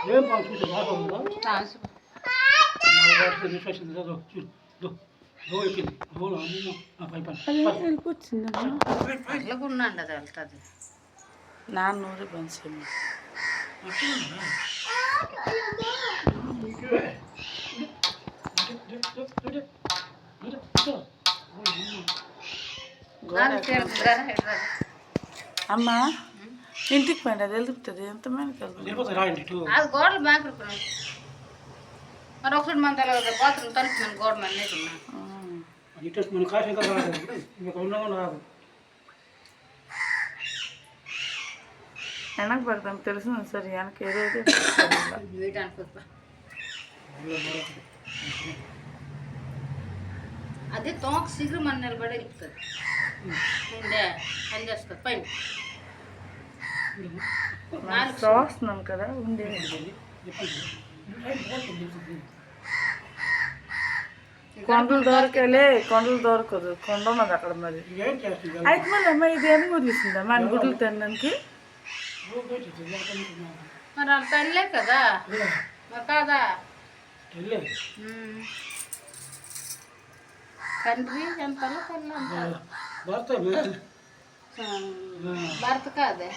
ఏం పాము చూసి రాకుండా రిఫ్రెష్ ఎక్కింది వెళ్ళకుండా అది వెళ్తుంది నాన్న నూరి బండి అమ్మా ఇంటికి పోయింది అది వెళ్తుంది ఎంతమందికి వెళ్తుంది అది గోడలు బ్యాంకు మరి ఒకసారి మన తెలియదు బాత్రూమ్ తలుపుతున్నాను గోడ మీద వెనక్కి పడతాం తెలుసు సరే వెనక్కి ఏదైతే అదే తోక శీఘ్రం మన నిలబడే చెప్తుంది పని చేస్తుంది పైన చూస్తున్నాం కదా ఉండే కొండలు దొరకలే కొండలు దొరకదు కొండ ఉన్నది అక్కడ మరి అయితే మళ్ళీ అమ్మాయి ఇది ఏమి వదిలిసిందా మన గుడ్లు తినడానికి మరి అంత వెళ్ళే కదా మరి కాదా తండ్రి ఎంత భర్త కాదే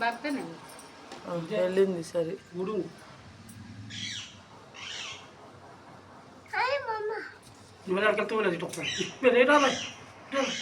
భర్తనే వెళ్ళింది సరే నువ్వు